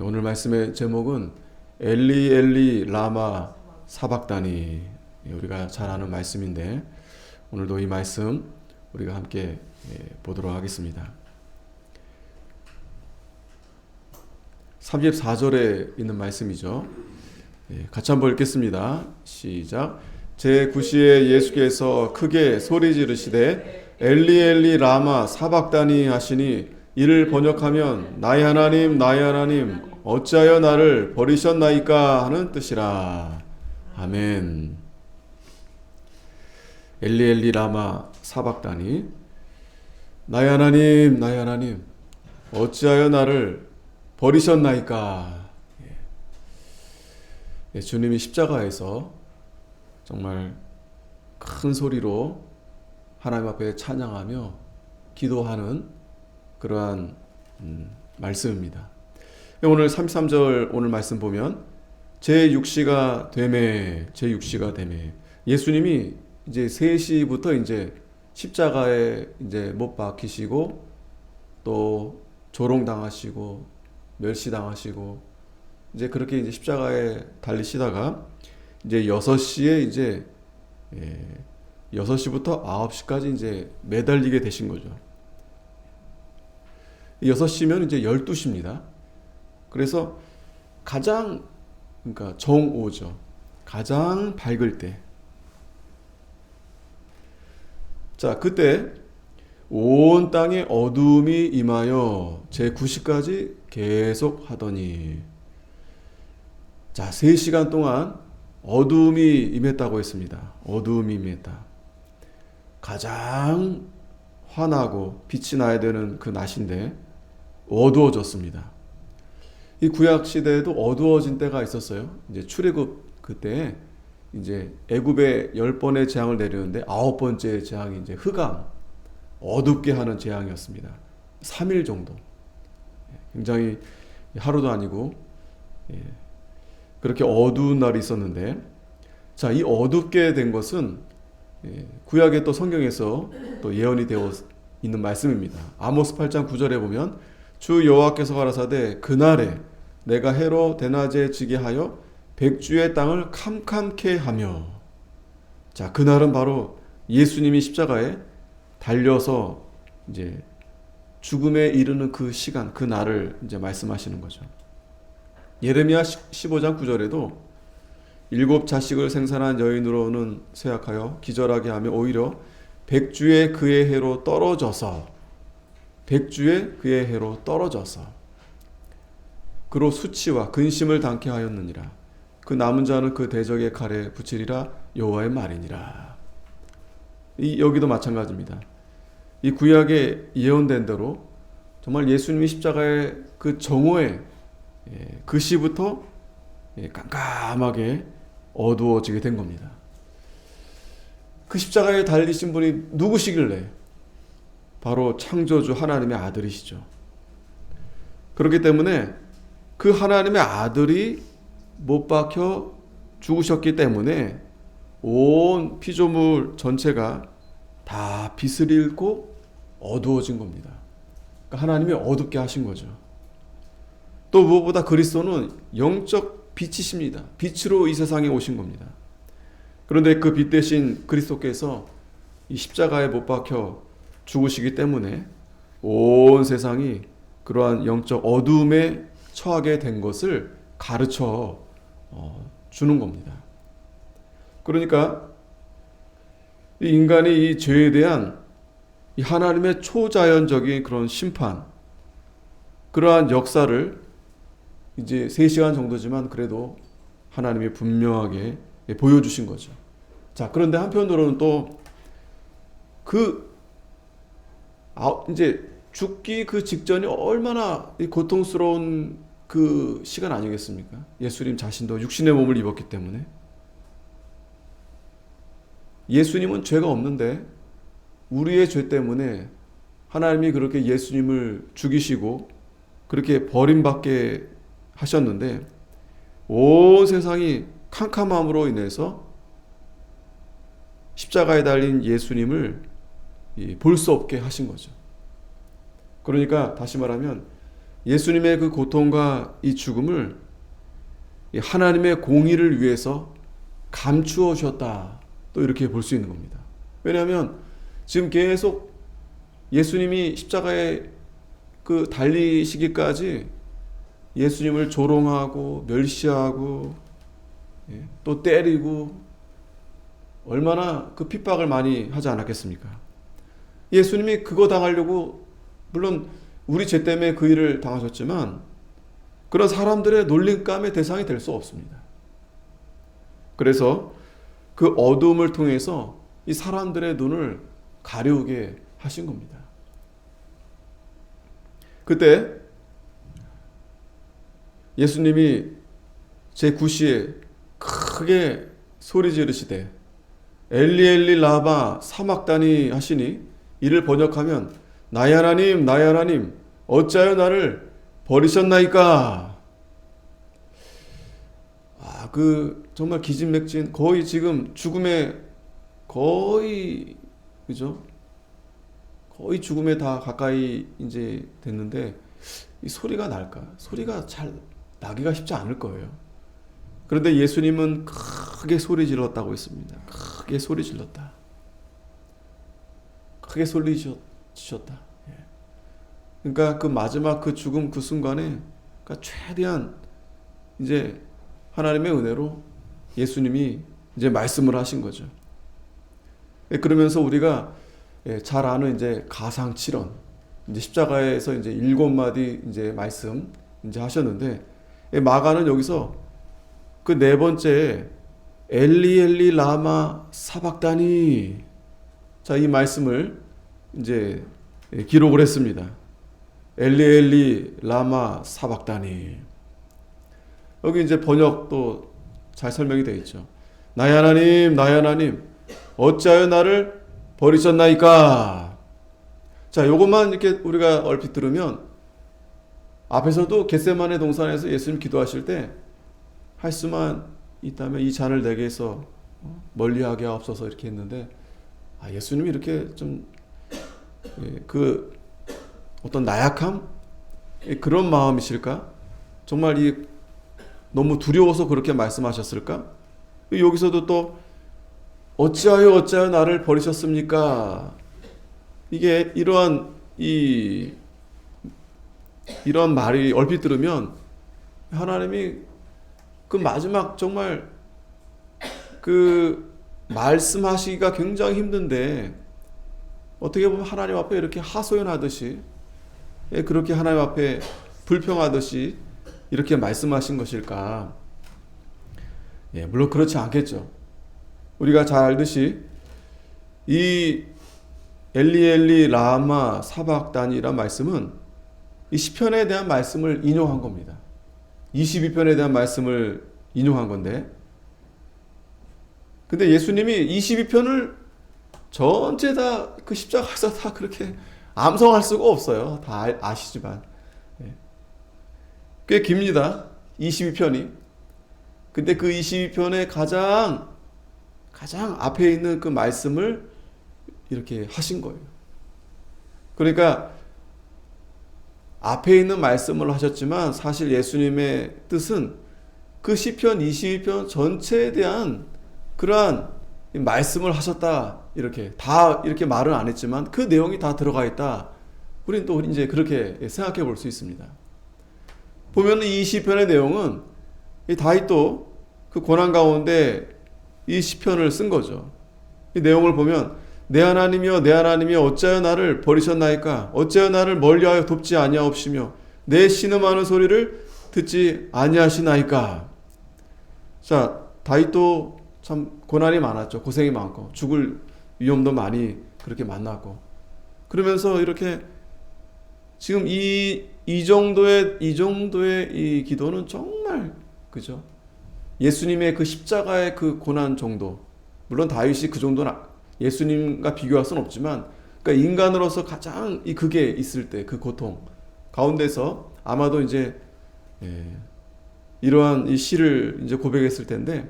오늘 말씀의 제목은 엘리 엘리 라마 사박다니. 우리가 잘 아는 말씀인데 오늘도 이 말씀 우리가 함께 보도록 하겠습니다. 34절에 있는 말씀이죠. 같이 한번 읽겠습니다. 시작. 제9시에 예수께서 크게 소리 지르시되 엘리 엘리 라마 사박다니 하시니 이를 번역하면 나의 하나님 나의 하나님 어찌하여 나를 버리셨나이까 하는 뜻이라. 아멘. 엘리 엘리 라마 사박다니, 나의 하나님 나의 하나님 어찌하여 나를 버리셨나이까. 주님이 십자가에서 정말 큰 소리로 하나님 앞에 찬양하며 기도하는 그러한 말씀입니다. 오늘 33절 오늘 말씀 보면 제6시가 되매 예수님이 이제 3시부터 이제 십자가에 이제 못 박히시고 또 조롱당하시고 멸시당하시고 이제 그렇게 이제 십자가에 달리시다가 이제 6시에 이제 6시부터 9시까지 이제 매달리게 되신 거죠. 6시면 이제 12시입니다. 그래서 가장 그러니까 정오죠. 가장 밝을 때. 자, 그때 온 땅에 어둠이 임하여 제9시까지 계속 하더니, 자, 3시간 동안 어둠이 임했다고 했습니다. 어둠이 임했다. 가장 환하고 빛이 나야 되는 그 낮인데 어두워졌습니다. 이 구약 시대에도 어두워진 때가 있었어요. 이제 출애굽 그때 이제 애굽에 10번의 재앙을 내리는데 9번째 재앙이 이제 흑암, 어둡게 하는 재앙이었습니다. 3일 정도. 굉장히 하루도 아니고 그렇게 어두운 날이 있었는데, 자, 이 어둡게 된 것은 구약의 또 성경에서 또 예언이 되어 있는 말씀입니다. 아모스 8장 9절에 보면 주 여호와께서 가라사대 그날에 내가 해로 대낮에 지게 하여 백주의 땅을 캄캄케 하며. 자, 그날은 바로 예수님이 십자가에 달려서 이제 죽음에 이르는 그 시간, 그 날을 이제 말씀하시는 거죠. 예레미야 15장 9절에도 7 자식을 생산한 여인으로는 쇠약하여 기절하게 하며 오히려 백주의 그의 해로 떨어져서 그로 수치와 근심을 당케 하였느니라. 그 남은 자는 그 대적의 칼에 붙이리라. 여호와의 말이니라. 여기도 마찬가지입니다. 이 구약에 예언된 대로 정말 예수님이 십자가의 그 정오에 그 시부터 깜깜하게 어두워지게 된 겁니다. 그 십자가에 달리신 분이 누구시길래? 바로 창조주 하나님의 아들이시죠. 그렇기 때문에 그 하나님의 아들이 못 박혀 죽으셨기 때문에 온 피조물 전체가 다 빛을 잃고 어두워진 겁니다. 그러니까 하나님이 어둡게 하신 거죠. 또 무엇보다 그리스도는 영적 빛이십니다. 빛으로 이 세상에 오신 겁니다. 그런데 그 빛 대신 그리스도께서 이 십자가에 못 박혀 죽으시기 때문에 온 세상이 그러한 영적 어둠에 처하게 된 것을 가르쳐 주는 겁니다. 그러니까 이 인간이 이 죄에 대한 이 하나님의 초자연적인 그런 심판, 그러한 역사를 이제 3시간 정도지만 그래도 하나님이 분명하게 보여주신 거죠. 자, 그런데 한편으로는 또 이제 죽기 그 직전이 얼마나 고통스러운 그 시간 아니겠습니까? 예수님 자신도 육신의 몸을 입었기 때문에. 예수님은 죄가 없는데 우리의 죄 때문에 하나님이 그렇게 예수님을 죽이시고 그렇게 버림받게 하셨는데 온 세상이 캄캄함으로 인해서 십자가에 달린 예수님을 볼 수 없게 하신 거죠. 그러니까 다시 말하면 예수님의 그 고통과 이 죽음을 하나님의 공의를 위해서 감추어 주셨다. 또 이렇게 볼 수 있는 겁니다. 왜냐하면 지금 계속 예수님이 십자가에 그 달리시기까지 예수님을 조롱하고 멸시하고 또 때리고 얼마나 그 핍박을 많이 하지 않았겠습니까? 예수님이 그거 당하려고 물론 우리 죄 때문에 그 일을 당하셨지만 그런 사람들의 놀림감의 대상이 될 수 없습니다. 그래서 그 어두움을 통해서 이 사람들의 눈을 가려우게 하신 겁니다. 그때 예수님이 제9시에 크게 소리 지르시되 엘리 엘리 라마 사막다니 하시니 이를 번역하면 나의 하나님 나의 하나님 어찌하여 나를 버리셨나이까. 정말 기진맥진 거의 지금 죽음에 거의 그죠? 거의 죽음에 다 가까이 이제 됐는데 이 소리가 날까? 소리가 잘 나기가 쉽지 않을 거예요. 그런데 예수님은 크게 소리 질렀다고 했습니다. 크게 소리 질렀다. 크게 소리 지셨다. 그러니까 그 마지막 그 죽음 그 순간에 그러니까 최대한 이제 하나님의 은혜로 예수님이 이제 말씀을 하신 거죠. 그러면서 우리가 잘 아는 이제 가상칠언 이제 십자가에서 이제 7마디 이제 말씀 이제 하셨는데 마가는 여기서 그 네 번째 엘리 엘리 라마 사박다니 자, 이 말씀을 이제 기록을 했습니다. 엘리 엘리 라마 사박다니. 여기 이제 번역도 잘 설명이 되어 있죠. 나의 하나님 나의 하나님 어찌하여 나를 버리셨나이까. 자, 요것만 이렇게 우리가 얼핏 들으면 앞에서도 겟세마네 동산에서 예수님 기도하실 때 할 수만 있다면 이 잔을 내게서 멀리하게 하옵소서 이렇게 했는데 예수님이 이렇게 좀 그 어떤 나약함 그런 마음이실까? 정말 이 너무 두려워서 그렇게 말씀하셨을까? 여기서도 또 어찌하여 나를 버리셨습니까? 이게 이러한 말이 얼핏 들으면 하나님이 그 마지막 정말 그 말씀하시기가 굉장히 힘든데 어떻게 보면 하나님 앞에 이렇게 하소연하듯이 그렇게 하나님 앞에 불평하듯이 이렇게 말씀하신 것일까? 물론 그렇지 않겠죠. 우리가 잘 알듯이 이 엘리 엘리 라마 사박단이란 말씀은 이 시편에 대한 말씀을 인용한 겁니다. 22편에 대한 말씀을 인용한 건데 근데 예수님이 22편을 전체 다 그 십자가에서 다 그렇게 암송할 수가 없어요. 다 아시지만 꽤 깁니다. 22편이. 근데 그 22편의 가장 앞에 있는 그 말씀을 이렇게 하신 거예요. 그러니까 앞에 있는 말씀을 하셨지만 사실 예수님의 뜻은 그 시편 22편 전체에 대한 그러한 말씀을 하셨다. 이렇게 다 이렇게 말은 안 했지만 그 내용이 다 들어가 있다. 우리는 또 이제 그렇게 생각해 볼 수 있습니다. 보면 이 시편의 내용은 이 다윗도 그 고난 가운데 이 시편을 쓴 거죠. 이 내용을 보면 내 하나님이여 내 하나님이여 어찌하여 나를 버리셨나이까. 어찌하여 나를 멀리하여 돕지 아니하옵시며 내 신음하는 소리를 듣지 아니하시나이까. 자, 다윗도 참 고난이 많았죠. 고생이 많고 죽을 위험도 많이 그렇게 만났고 그러면서 이렇게 지금 이 정도의 이 기도는 정말 그죠? 예수님의 그 십자가의 그 고난 정도 물론 다윗이 그 정도는 예수님과 비교할 수는 없지만 그러니까 인간으로서 가장 이 극에 있을 때 그 고통 가운데서 아마도 이제 이러한 이 시를 이제 고백했을 텐데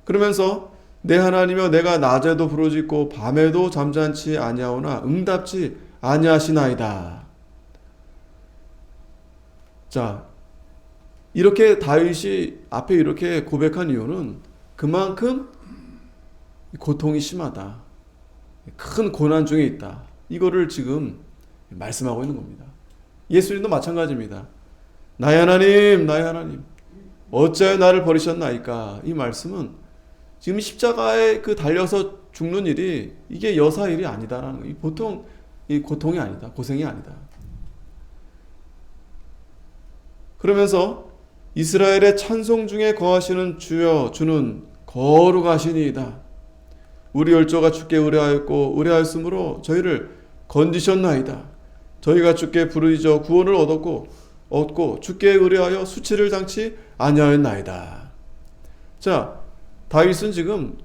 그러면서 내 하나님이여 내가 낮에도 부르짖고 밤에도 잠잠치 아니하오나 응답지 아니하시나이다. 자, 이렇게 다윗이 앞에 이렇게 고백한 이유는 그만큼 고통이 심하다. 큰 고난 중에 있다. 이거를 지금 말씀하고 있는 겁니다. 예수님도 마찬가지입니다. 나의 하나님, 나의 하나님, 어찌하여 나를 버리셨나이까? 이 말씀은 지금 십자가에 그 달려서 죽는 일이 이게 여사 일이 아니다라는 거예요. 보통 이 고통이 아니다. 고생이 아니다. 그러면서 이스라엘의 찬송 중에 거하시는 주여, 주는 거룩하시니이다. 우리 열조가 주께 의뢰하였고 의뢰하였으므로 저희를 건지셨나이다. 저희가 주께 부르짖어 구원을 얻고 주께 의뢰하여 수치를 당치 아니하였나이다. 자, 다윗은 지금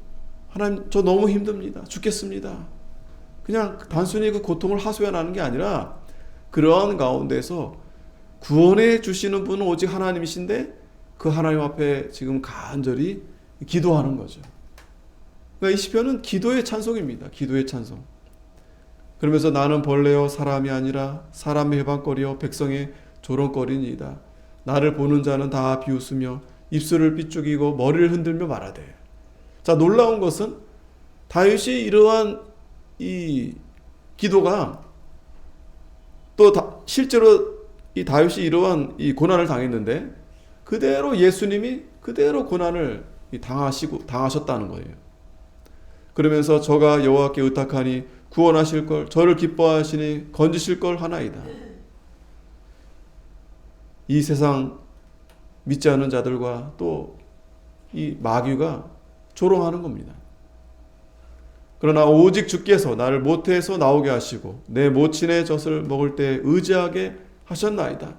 하나님 저 너무 힘듭니다. 죽겠습니다. 그냥 단순히 그 고통을 하소연하는 게 아니라 그러한 가운데서 구원해 주시는 분은 오직 하나님이신데 그 하나님 앞에 지금 간절히 기도하는 거죠. 그러니까 이 시편은 기도의 찬송입니다. 기도의 찬송. 그러면서 나는 벌레요 사람이 아니라 사람의 해방거리요 백성의 조롱거리니이다. 나를 보는 자는 다 비웃으며 입술을 삐죽이고 머리를 흔들며 말하되. 자, 놀라운 것은 다윗이 이러한 이 기도가 또 실제로 이 다윗이 이러한 이 고난을 당했는데 그대로 예수님이 그대로 고난을 당하셨다는 거예요. 그러면서 저가 여호와께 의탁하니 구원하실 걸 저를 기뻐하시니 건지실 걸 하나이다. 이 세상 믿지 않는 자들과 또 이 마귀가 조롱하는 겁니다. 그러나 오직 주께서 나를 모태에서 나오게 하시고 내 모친의 젖을 먹을 때 의지하게 하셨나이다.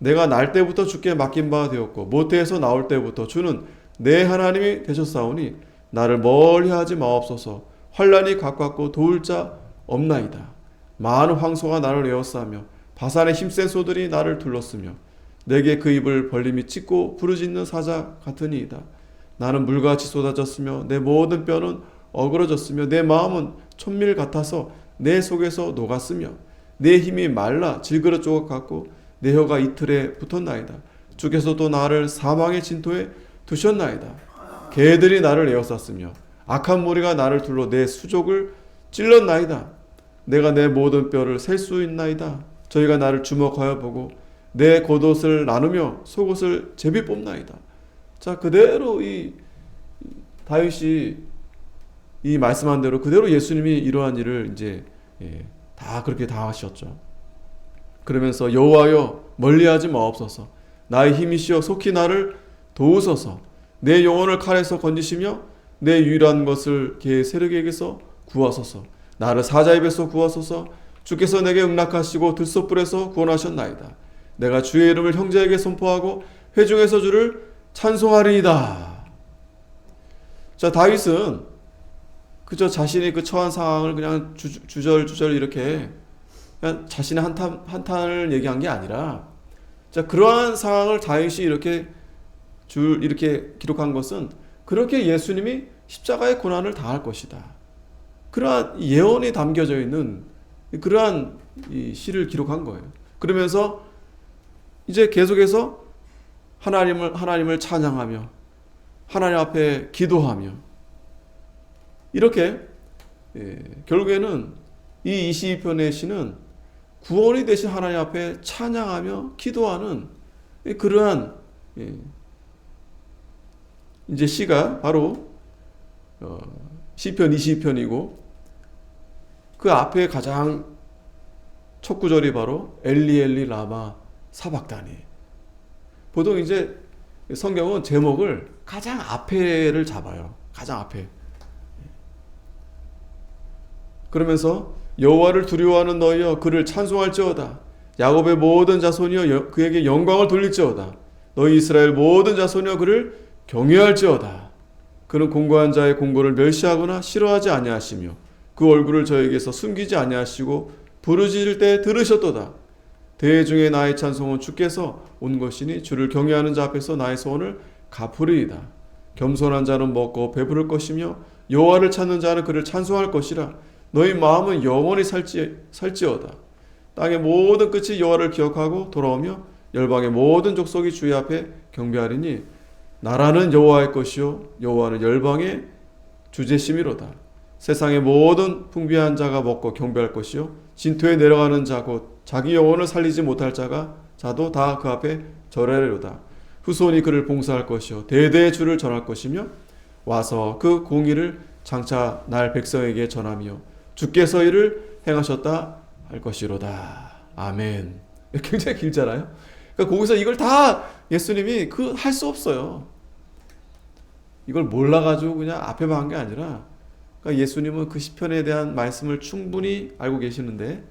내가 날 때부터 주께 맡긴 바 되었고 모태에서 나올 때부터 주는 내 하나님이 되셨사오니 나를 멀리하지 마옵소서. 환난이 가깝고 도울 자 없나이다. 많은 황소가 나를 에워싸며 바산의 힘센 소들이 나를 둘렀으며 내게 그 입을 벌림이 찢고 부르짖는 사자 같으니이다. 나는 물같이 쏟아졌으며 내 모든 뼈는 어그러졌으며 내 마음은 촛밀 같아서 내 속에서 녹았으며 내 힘이 말라 질그릇 조각 같고 내 혀가 이틀에 붙었나이다. 주께서도 나를 사망의 진토에 두셨나이다. 개들이 나를 에워쌌으며 악한 무리가 나를 둘러 내 수족을 찔렀나이다. 내가 내 모든 뼈를 셀 수 있나이다. 저희가 나를 주목하여 보고 내 겉옷을 나누며 속옷을 제비 뽑나이다. 자, 그대로 이 다윗이 이 말씀한 대로 그대로 예수님이 이러한 일을 이제 다 그렇게 다 하셨죠. 그러면서 여호와여 멀리하지 마옵소서. 나의 힘이시여 속히 나를 도우소서. 내 영혼을 칼에서 건지시며 내 유일한 것을 개 세력에게서 구하소서. 나를 사자의 뱃에서 구하소서. 주께서 내게 응낙하시고 들소불에서 구원하셨나이다. 내가 주의 이름을 형제에게 선포하고 회중에서 주를 찬송하리이다. 자, 다윗은 그저 자신이 그 처한 상황을 그냥 주절주절 이렇게 그냥 자신의 한탄을 얘기한 게 아니라, 자, 그러한 상황을 다윗이 이렇게 기록한 것은 그렇게 예수님이 십자가의 고난을 당할 것이다. 그러한 예언이 담겨져 있는 그러한 이 시를 기록한 거예요. 그러면서 이제 계속해서 하나님을 찬양하며 하나님 앞에 기도하며 이렇게 결국에는 이 22편의 시는 구원이 되신 하나님 앞에 찬양하며 기도하는 그러한 이제 시가 바로 시편 22편이고 그 앞에 가장 첫 구절이 바로 엘리 엘리 라마 사박다니. 보통 이제 성경은 제목을 가장 앞에를 잡아요. 가장 앞에. 그러면서 여호와를 두려워하는 너희여 그를 찬송할지어다. 야곱의 모든 자손이여 그에게 영광을 돌릴지어다. 너희 이스라엘 모든 자손이여 그를 경외할지어다. 그는 공고한 자의 공고를 멸시하거나 싫어하지 아니하시며 그 얼굴을 저에게서 숨기지 아니하시고 부르짖을 때 들으셨도다. 대회 중에 나의 찬송은 주께서 온 것이니 주를 경외하는 자 앞에서 나의 소원을 갚으리이다. 겸손한 자는 먹고 배부를 것이며 여호와를 찾는 자는 그를 찬송할 것이라. 너희 마음은 영원히 살지어다. 땅의 모든 끝이 여호와를 기억하고 돌아오며 열방의 모든 족속이 주의 앞에 경배하리니 나라는 여호와의 것이요 여호와는 열방의 주제심이로다. 세상의 모든 풍비한 자가 먹고 경배할 것이요 진토에 내려가는 자 곧 자기 영혼을 살리지 못할 자도 다 그 앞에 절하리로다. 후손이 그를 봉사할 것이요 대대의 주를 전할 것이며 와서 그 공의를 장차 날 백성에게 전하며 주께서 이를 행하셨다 할 것이로다. 아멘. 굉장히 길잖아요. 그러니까 거기서 이걸 다 예수님이 할 수 없어요. 이걸 몰라가지고 그냥 앞에만 한 게 아니라, 그러니까 예수님은 그 시편에 대한 말씀을 충분히 알고 계시는데,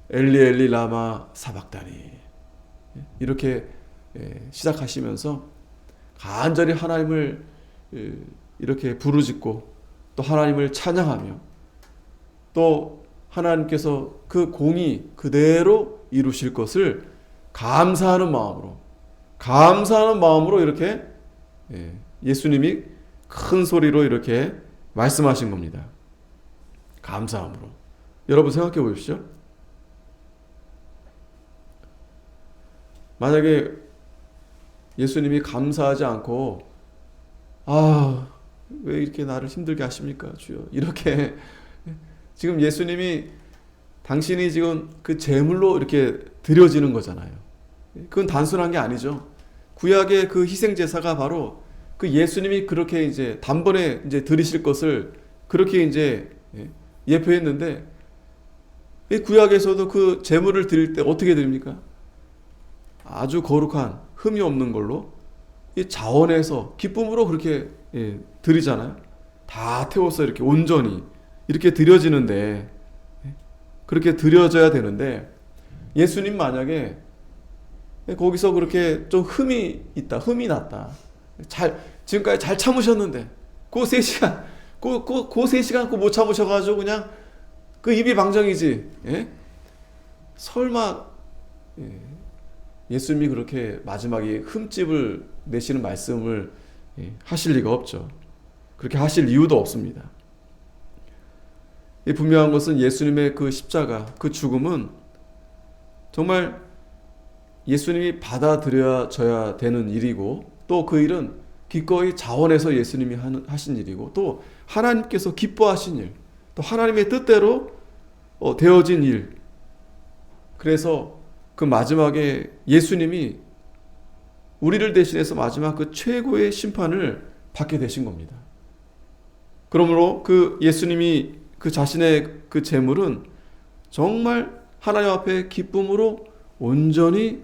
엘리 엘리 라마 사박다니 이렇게 시작하시면서 간절히 하나님을 이렇게 부르짖고 또 하나님을 찬양하며 또 하나님께서 그 공의 그대로 이루실 것을 감사하는 마음으로 이렇게 예수님이 큰 소리로 이렇게 말씀하신 겁니다. 감사함으로. 여러분 생각해 보십시오. 만약에 예수님이 감사하지 않고 왜 이렇게 나를 힘들게 하십니까 주여, 이렇게 지금 예수님이 당신이 지금 그 제물로 이렇게 드려지는 거잖아요. 그건 단순한 게 아니죠. 구약의 그 희생 제사가 바로 그 예수님이 그렇게 이제 단번에 이제 드리실 것을 그렇게 이제 예표했는데, 구약에서도 그 제물을 드릴 때 어떻게 드립니까? 아주 거룩한 흠이 없는 걸로 이 자원에서 기쁨으로 그렇게 드리잖아요. 다 태워서 이렇게 온전히 이렇게 드려지는데, 그렇게 드려져야 되는데, 예수님 만약에 거기서 그렇게 좀 흠이 있다, 흠이 났다, 지금까지 잘 참으셨는데 그 3시간 그 3시간 못 참으셔가지고 그냥 그 입이 방정이지, 설마 예수님이 그렇게 마지막에 흠집을 내시는 말씀을 하실 리가 없죠. 그렇게 하실 이유도 없습니다. 분명한 것은 예수님의 그 십자가, 그 죽음은 정말 예수님이 받아들여져야 되는 일이고, 또 그 일은 기꺼이 자원해서 예수님이 하신 일이고, 또 하나님께서 기뻐하신 일, 또 하나님의 뜻대로 되어진 일. 그래서 그 마지막에 예수님이 우리를 대신해서 마지막 그 최고의 심판을 받게 되신 겁니다. 그러므로 그 예수님이 그 자신의 그 제물은 정말 하나님 앞에 기쁨으로 온전히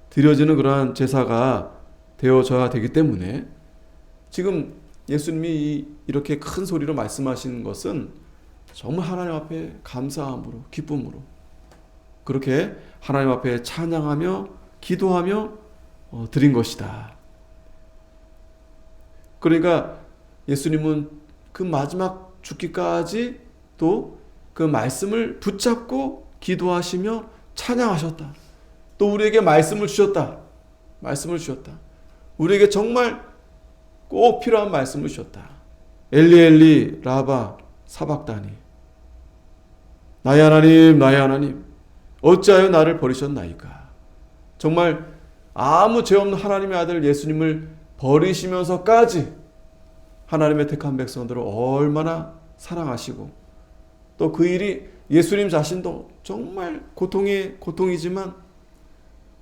드려지는 그러한 제사가 되어져야 되기 때문에, 지금 예수님이 이렇게 큰 소리로 말씀하시는 것은 정말 하나님 앞에 감사함으로, 기쁨으로 그렇게 하나님 앞에 찬양하며 기도하며 드린 것이다. 그러니까 예수님은 그 마지막 죽기까지 또 그 말씀을 붙잡고 기도하시며 찬양하셨다. 또 우리에게 말씀을 주셨다. 우리에게 정말 꼭 필요한 말씀을 주셨다. 엘리 엘리 라바 사박다니, 나의 하나님 어찌하여 나를 버리셨나이까. 정말 아무 죄 없는 하나님의 아들 예수님을 버리시면서까지 하나님의 택한 백성들을 얼마나 사랑하시고, 또 그 일이 예수님 자신도 정말 고통이지만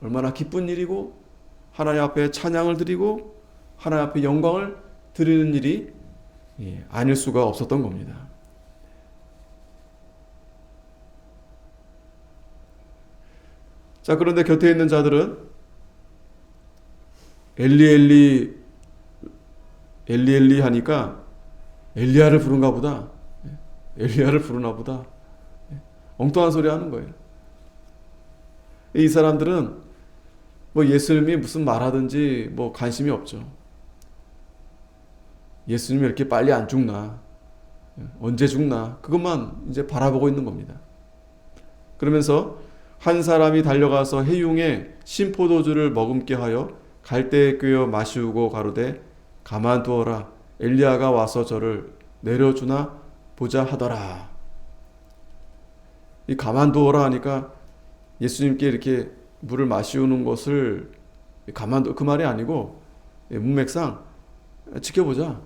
얼마나 기쁜 일이고, 하나님 앞에 찬양을 드리고 하나님 앞에 영광을 드리는 일이 아닐 수가 없었던 겁니다. 자, 그런데 곁에 있는 자들은 엘리 하니까 엘리야를 부르나 보다. 엉뚱한 소리 하는 거예요. 이 사람들은 예수님이 무슨 말하든지 관심이 없죠. 예수님이 이렇게 빨리 안 죽나, 언제 죽나, 그것만 이제 바라보고 있는 겁니다. 그러면서 한 사람이 달려가서 해융에 신포도주를 머금게 하여 갈대에 꿰어 마시우고 가로되 가만두어라, 엘리야가 와서 저를 내려주나 보자 하더라. 이 가만두어라 하니까 예수님께 이렇게 물을 마시우는 것을 가만둬, 그 말이 아니고 문맥상 지켜보자,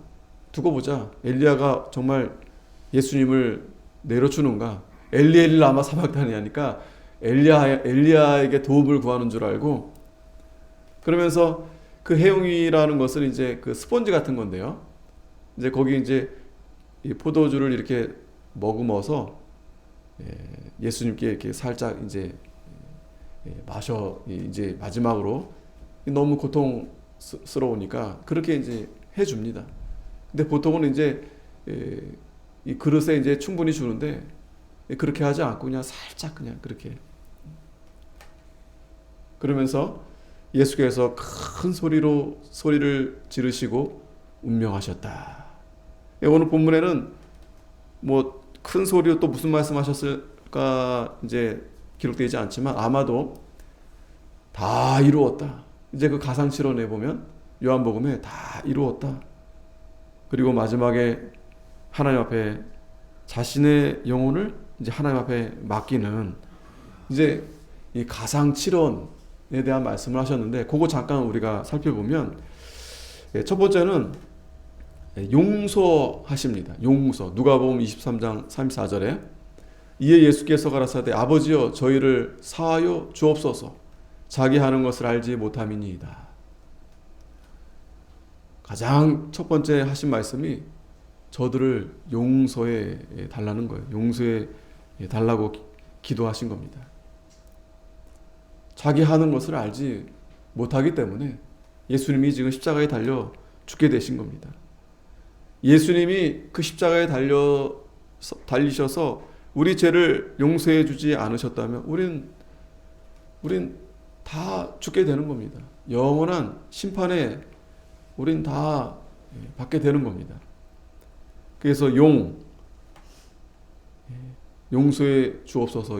두고 보자. 엘리야가 정말 예수님을 내려주는가? 엘리 라마 사박다니 하니까 엘리야에게 도움을 구하는 줄 알고, 그러면서 그 해용이라는 것은 이제 그 스펀지 같은 건데요. 이제 거기 이제 이 포도주를 이렇게 머금어서 예수님께 이렇게 살짝 이제 마셔, 이제 마지막으로 너무 고통스러우니까 그렇게 이제 해줍니다. 근데 보통은 이제 이 그릇에 이제 충분히 주는데 그렇게 하지 않고 그냥 살짝 그냥 그렇게, 그러면서 예수께서 큰 소리를 지르시고 운명하셨다. 오늘 본문에는 뭐 큰 소리로 또 무슨 말씀하셨을까 이제 기록되지 않지만 아마도 다 이루었다. 이제 그 가상칠언에 보면 요한복음에 다 이루었다. 그리고 마지막에 하나님 앞에 자신의 영혼을 이제 하나님 앞에 맡기는 이제 이 가상칠언에 대한 말씀을 하셨는데, 그거 잠깐 우리가 살펴보면 첫 번째는 용서하십니다. 용서. 누가복음 23장 34절에 이에 예수께서 가라사대 아버지여 저희를 사하여 주옵소서 자기 하는 것을 알지 못함이니이다. 가장 첫 번째 하신 말씀이 저들을 용서해 달라는 거예요. 용서해 달라고 기도하신 겁니다. 자기 하는 것을 알지 못하기 때문에 예수님이 지금 십자가에 달려 죽게 되신 겁니다. 예수님이 그 십자가에 달리셔서 우리 죄를 용서해 주지 않으셨다면 우린 다 죽게 되는 겁니다. 영원한 심판에 우린 다 받게 되는 겁니다. 그래서 용서해 주옵소서.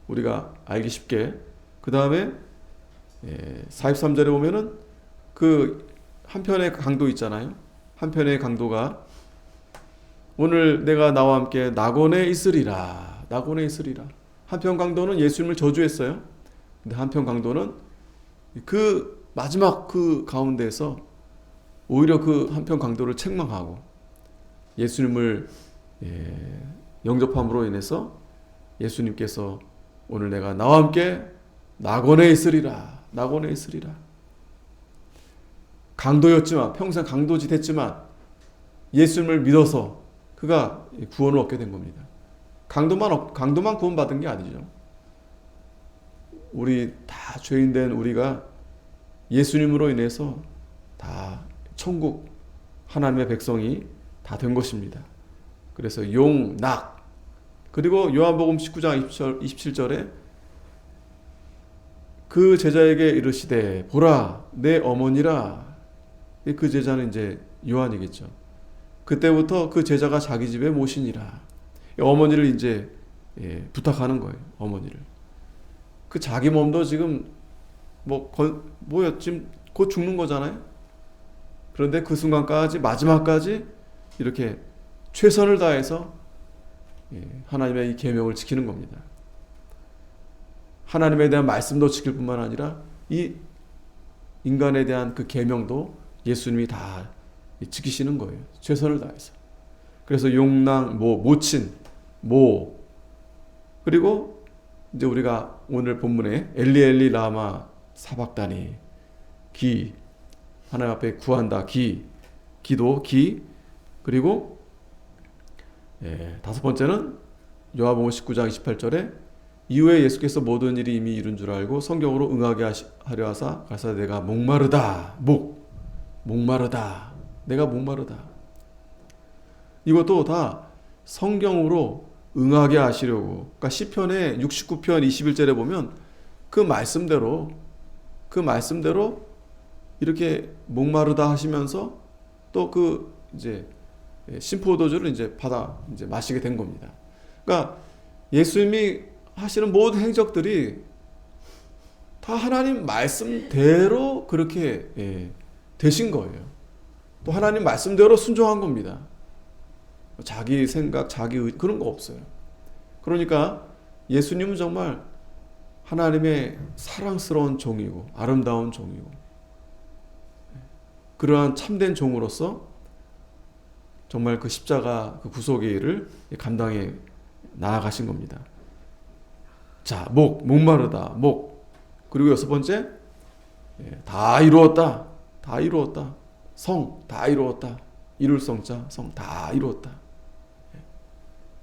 우리가 알기 쉽게. 그 다음에 43절에 보면은 그 한편의 강도 있잖아요. 한편의 강도가 오늘 내가 나와 함께 낙원에 있으리라. 낙원에 있으리라. 한편 강도는 예수님을 저주했어요. 근데 한편 강도는 그 마지막 그 가운데에서 오히려 그 한편 강도를 책망하고 예수님을 영접함으로 인해서 예수님께서 오늘 내가 나와 함께 낙원에 있으리라. 낙원에 있으리라. 강도였지만, 평생 강도짓 했지만 예수님을 믿어서 그가 구원을 얻게 된 겁니다. 강도만 구원받은 게 아니죠. 우리 다 죄인된 우리가 예수님으로 인해서 다 천국 하나님의 백성이 다 된 것입니다. 그래서 낙. 그리고 요한복음 19장 27절에 그 제자에게 이르시되 보라 내 어머니라. 그 제자는 이제 요한이겠죠. 그때부터 그 제자가 자기 집에 모시니라. 어머니를 이제 부탁하는 거예요. 어머니를. 그 자기 몸도 지금 지금 곧 죽는 거잖아요. 그런데 그 순간까지, 마지막까지 이렇게 최선을 다해서 하나님의 이 계명을 지키는 겁니다. 하나님에 대한 말씀도 지킬 뿐만 아니라 이 인간에 대한 그 계명도 예수님이 다 지키시는 거예요. 최선을 다해서. 그래서 용랑, 모친, 그리고 이제 우리가 오늘 본문에 엘리 라마 사박다니, 하나님 앞에 구한다, 기도, 그리고 다섯 번째는 요한복음 19장 28절에 이후에 예수께서 모든 일이 이미 이룬 줄 알고 성경으로 응하게 하려 하사 가라사대 내가 목마르다. 목마르다. 내가 목마르다. 이것도 다 성경으로 응하게 하시려고. 그러니까 시편의 69편 21절에 보면 그 말씀대로 이렇게 목마르다 하시면서 또 그 이제 신포도주를 이제 이제 마시게 된 겁니다. 그러니까 예수님이 하시는 모든 행적들이 다 하나님 말씀대로 그렇게 되신 거예요. 또 하나님 말씀대로 순종한 겁니다. 자기 생각, 그런 거 없어요. 그러니까 예수님은 정말 하나님의 사랑스러운 종이고 아름다운 종이고 그러한 참된 종으로서 정말 그 십자가 그 구속의 일을 감당해 나아가신 겁니다. 자, 목마르다, 그리고 여섯 번째, 다 이루었다, 다 이루었다, 성, 다 이루었다, 이룰 성자, 성, 다 이루었다.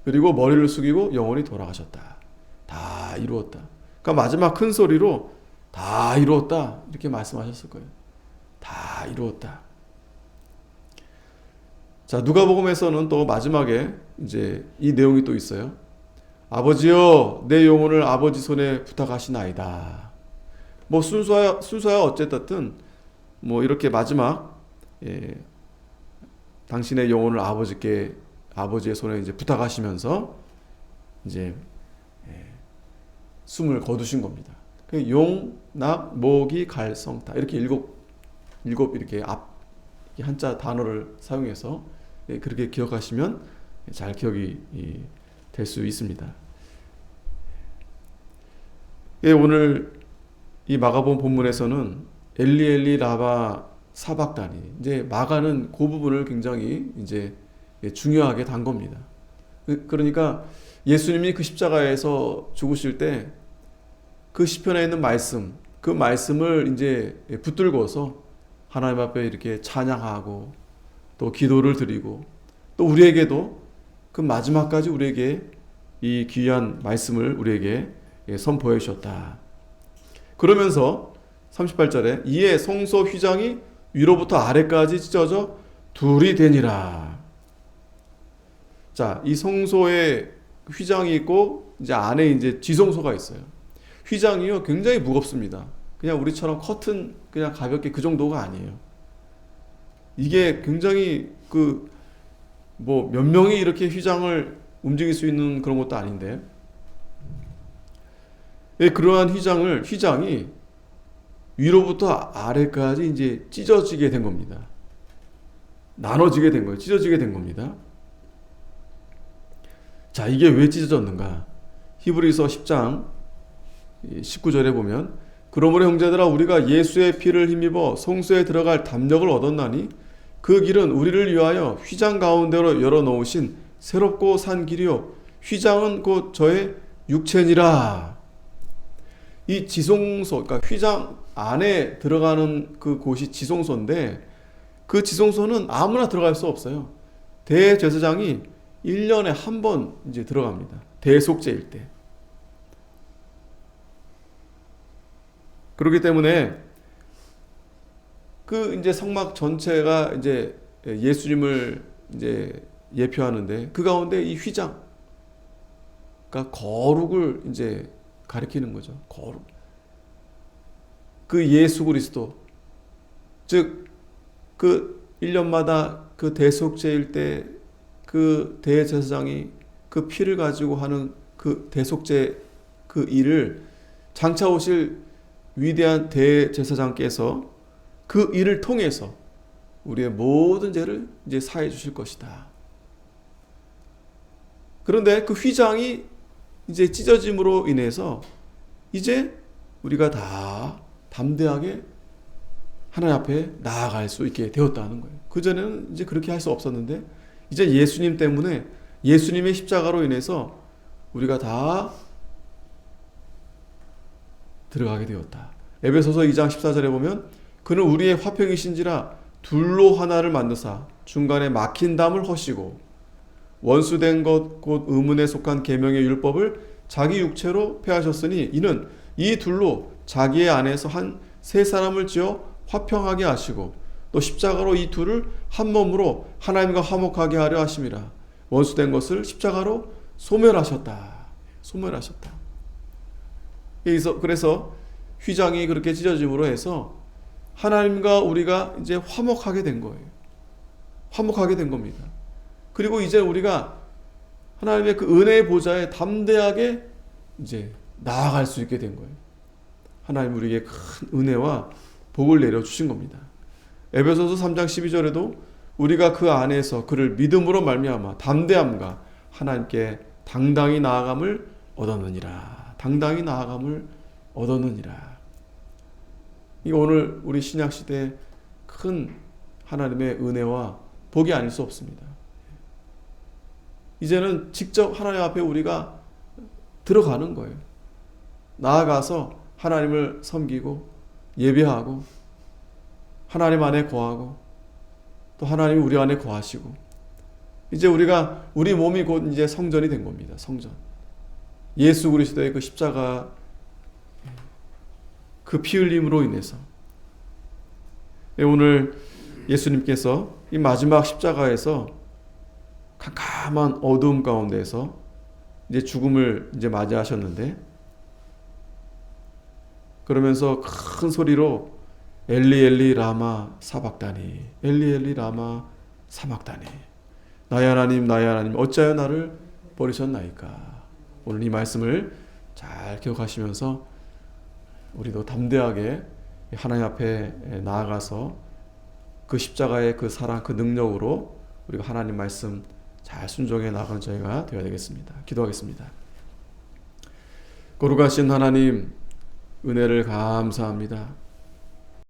그리고 머리를 숙이고 영원히 돌아가셨다. 다 이루었다. 그러니까 마지막 큰 소리로 다 이루었다 이렇게 말씀하셨을 거예요. 다 이루었다. 자, 누가복음에서는 또 마지막에 이제 이 내용이 또 있어요. 아버지여, 내 영혼을 아버지 손에 부탁하시나이다. 뭐 순서야 어쨌든 뭐 이렇게 마지막 당신의 영혼을 아버지의 손에 이제 부탁하시면서 이제 숨을 거두신 겁니다. 용, 낙, 모기, 갈, 성, 다 이렇게 일곱 이렇게 한자 단어를 사용해서 그렇게 기억하시면 잘 기억이 될 수 있습니다. 오늘 이 마가복음 본문에서는 엘리 엘리 라마 사박다니 이제 마가는 그 부분을 굉장히 이제 중요하게 단 겁니다. 그러니까 예수님이 그 십자가에서 죽으실 때 그 시편에 있는 말씀, 그 말씀을 이제 붙들고서 하나님 앞에 이렇게 찬양하고 또 기도를 드리고 또 우리에게도 그 마지막까지 우리에게 이 귀한 말씀을 우리에게 선포해 주셨다. 그러면서 38절에 이에 성소 휘장이 위로부터 아래까지 찢어져 둘이 되니라. 자, 이 성소에 휘장이 있고 이제 안에 이제 지성소가 있어요. 휘장이요 굉장히 무겁습니다. 그냥 우리처럼 커튼 그냥 가볍게 그 정도가 아니에요. 이게 굉장히 뭐 몇 명이 이렇게 휘장을 움직일 수 있는 그런 것도 아닌데 그러한 휘장이 위로부터 아래까지 이제 찢어지게 된 겁니다. 나눠지게 된 거예요. 찢어지게 된 겁니다. 자, 이게 왜 찢어졌는가? 히브리서 10장 19절에 보면 그러므로 형제들아 우리가 예수의 피를 힘입어 성소에 들어갈 담력을 얻었나니 그 길은 우리를 위하여 휘장 가운데로 열어놓으신 새롭고 산 길이요 휘장은 곧 저의 육체니라. 이 지성소, 그러니까 휘장 안에 들어가는 그 곳이 지성소인데 그 지성소는 아무나 들어갈 수 없어요. 대제사장이 1년에 한 번 이제 들어갑니다. 대속죄일 때. 그렇기 때문에 그 이제 성막 전체가 이제 예수님을 이제 예표하는데 그 가운데 이 휘장, 그러니까 거룩을 이제 가리키는 거죠. 거룩. 그 예수 그리스도, 즉 그 1년마다 그 대속죄일 때 그 대제사장이 그 피를 가지고 하는 그 대속죄 그 일을 장차 오실 위대한 대제사장께서 그 일을 통해서 우리의 모든 죄를 이제 사해 주실 것이다. 그런데 그 휘장이 이제 찢어짐으로 인해서 이제 우리가 다 담대하게 하나님 앞에 나아갈 수 있게 되었다는 거예요. 그전에는 이제 그렇게 할 수 없었는데 이제 예수님 때문에 예수님의 십자가로 인해서 우리가 다 들어가게 되었다. 에베소서 2장 14절에 보면 그는 우리의 화평이신지라 둘로 하나를 만드사 중간에 막힌 담을 허시고 원수된 것 곧 의문에 속한 계명의 율법을 자기 육체로 폐하셨으니 이는 이 둘로 자기의 안에서 한 세 사람을 지어 화평하게 하시고 또 십자가로 이 둘을 한 몸으로 하나님과 화목하게 하려 하심이라. 원수된 것을 십자가로 소멸하셨다. 소멸하셨다. 그래서 휘장이 그렇게 찢어짐으로 해서 하나님과 우리가 이제 화목하게 된 거예요. 화목하게 된 겁니다. 그리고 이제 우리가 하나님의 그 은혜의 보좌에 담대하게 이제 나아갈 수 있게 된 거예요. 하나님 우리에게 큰 은혜와 복을 내려주신 겁니다. 에베소서 3장 12절에도 우리가 그 안에서 그를 믿음으로 말미암아 담대함과 하나님께 당당히 나아감을 얻었느니라. 당당히 나아감을 얻었느니라. 이 오늘 우리 신약 시대에 큰 하나님의 은혜와 복이 아닐 수 없습니다. 이제는 직접 하나님 앞에 우리가 들어가는 거예요. 나아가서 하나님을 섬기고 예배하고 하나님 안에 거하고 또 하나님이 우리 안에 거하시고 이제 우리 몸이 곧 이제 성전이 된 겁니다. 성전. 예수 그리스도의 그 십자가 그 피 흘림으로 인해서 오늘 예수님께서 이 마지막 십자가에서 캄캄한 어두움 가운데에서 이제 죽음을 이제 맞이하셨는데 그러면서 큰 소리로 엘리 엘리 라마 사박다니 엘리 엘리 라마 사박다니 나의 하나님 나의 하나님 어찌하여 나를 버리셨나이까. 오늘 이 말씀을 잘 기억하시면서 우리도 담대하게 하나님 앞에 나아가서 그 십자가의 그 사랑 그 능력으로 우리가 하나님 말씀 잘 순종해 나가는 저희가 되어야 되겠습니다. 기도하겠습니다. 거룩하신 하나님 은혜를 감사합니다.